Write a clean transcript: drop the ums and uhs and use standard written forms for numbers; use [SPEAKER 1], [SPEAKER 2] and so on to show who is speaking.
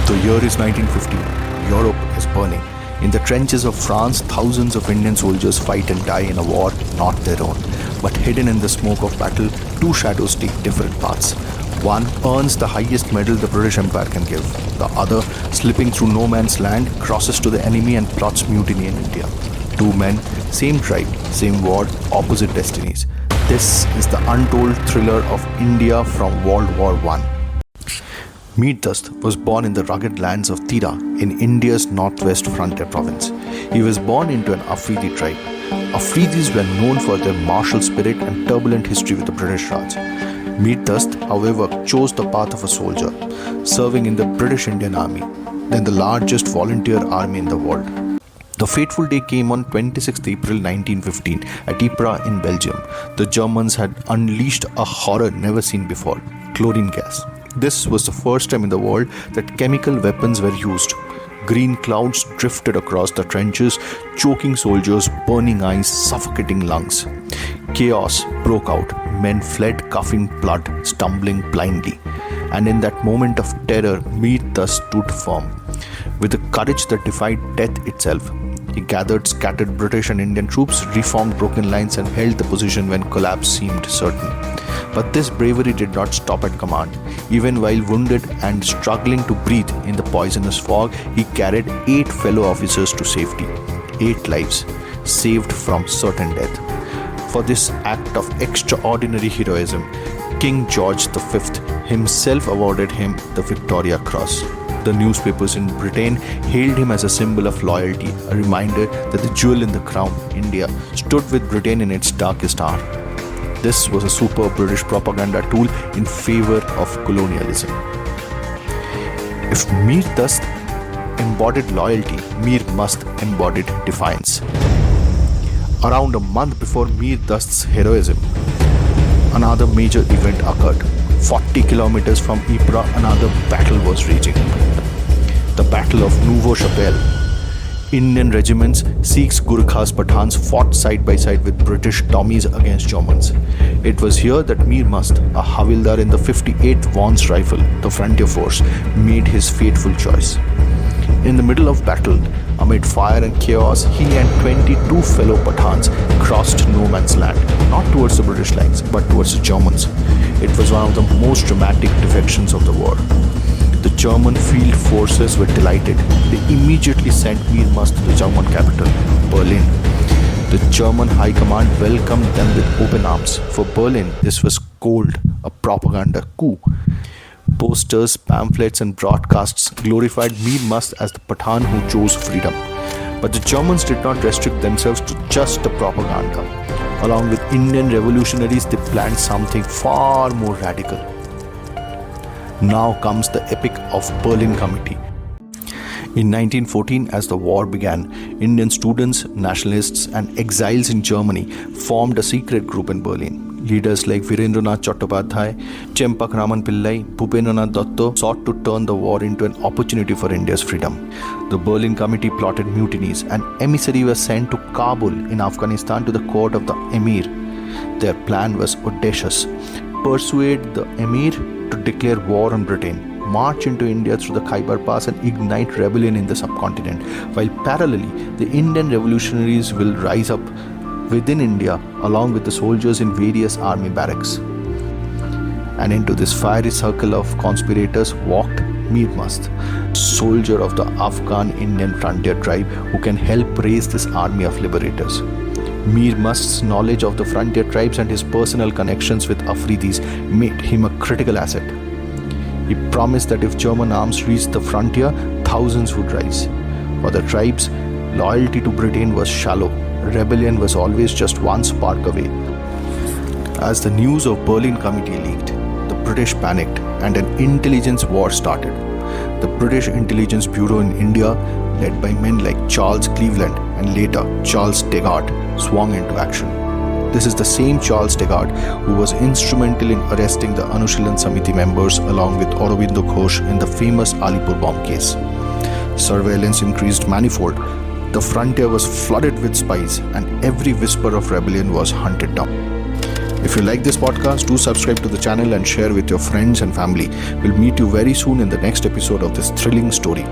[SPEAKER 1] The year is 1915. Europe is burning. In the trenches of France, thousands of Indian soldiers fight and die in a war not their own. But hidden in the smoke of battle, two shadows take different paths. One earns the highest medal the British Empire can give. The other, slipping through no man's land, crosses to the enemy and plots mutiny in India. Two men, same tribe, same war, opposite destinies. This is the untold thriller of India from World War I. Mir Dast was born in the rugged lands of Tira in India's northwest frontier province. He was born into an Afridi tribe. Afridis were known for their martial spirit and turbulent history with the British Raj. Mir Dast, however, chose the path of a soldier, serving in the British Indian Army, then the largest volunteer army in the world. The fateful day came on 26 April 1915 at Ypres in Belgium. The Germans had unleashed a horror never seen before: chlorine gas. This was the first time in the world that chemical weapons were used. Green clouds drifted across the trenches, choking soldiers, burning eyes, suffocating lungs. Chaos broke out. Men fled, coughing blood, stumbling blindly. And in that moment of terror, Mir Dast stood firm. With a courage that defied death itself, he gathered scattered British and Indian troops, reformed broken lines, and held the position when collapse seemed certain. But this bravery did not stop at command. Even while wounded and struggling to breathe in the poisonous fog, he carried 8 fellow officers to safety. 8 lives saved from certain death. For this act of extraordinary heroism, King George V himself awarded him the Victoria Cross. The newspapers in Britain hailed him as a symbol of loyalty, a reminder that the jewel in the crown, India, stood with Britain in its darkest hour. This was a superb British propaganda tool in favor of colonialism. If Mir Dast embodied loyalty, Mir Mast embodied defiance. Around a month before Mir Dast's heroism, another major event occurred. 40 kilometers from Ypres, another battle was raging. The Battle of Neuve Chapelle. Indian regiments, Sikhs, Gurkhas, Pathans fought side by side with British Tommies against Germans. It was here that Mir Mast, a Havildar in the 58th Vaughan's Rifle, the frontier force, made his fateful choice. In the middle of battle, amid fire and chaos, he and 22 fellow Pathans crossed no man's land, not towards the British lines, but towards the Germans. It was one of the most dramatic defections of the war. The German field forces were delighted. They immediately sent Mir Mast to the German capital, Berlin. The German High Command welcomed them with open arms. For Berlin, this was called a propaganda coup. Posters, pamphlets, and broadcasts glorified Mir Mast as the Pathan who chose freedom. But the Germans did not restrict themselves to just the propaganda. Along with Indian revolutionaries, they planned something far more radical. Now comes the epic of Berlin Committee. In 1914, as the war began, Indian students, nationalists, and exiles in Germany formed a secret group in Berlin. Leaders like Virendranath Chattopadhyay, Chempak Raman Pillai, Bhupendranath Datta sought to turn the war into an opportunity for India's freedom. The Berlin Committee plotted mutinies, and emissaries were sent to Kabul in Afghanistan to the court of the Emir. Their plan was audacious: persuade the Emir to declare war on Britain, march into India through the Khyber Pass, and ignite rebellion in the subcontinent, while parallelly the Indian revolutionaries will rise up within India along with the soldiers in various army barracks. And into this fiery circle of conspirators walked Mir Mast, soldier of the Afghan Indian frontier tribe who can help raise this army of liberators. Mir Mast's knowledge of the frontier tribes and his personal connections with Afridis made him a critical asset. He promised that if German arms reached the frontier, thousands would rise. For the tribes, loyalty to Britain was shallow. Rebellion was always just one spark away. As the news of Berlin Committee leaked, the British panicked and an intelligence war started. The British Intelligence Bureau in India, led by men like Charles Cleveland and later Charles Tegart, swung into action. This is the same Charles Tegart who was instrumental in arresting the Anushilan Samiti members along with Aurobindo Ghosh in the famous Alipur bomb case. Surveillance increased manifold. The frontier was flooded with spies and every whisper of rebellion was hunted down. If you like this podcast, do subscribe to the channel and share with your friends and family. We'll meet you very soon in the next episode of this thrilling story.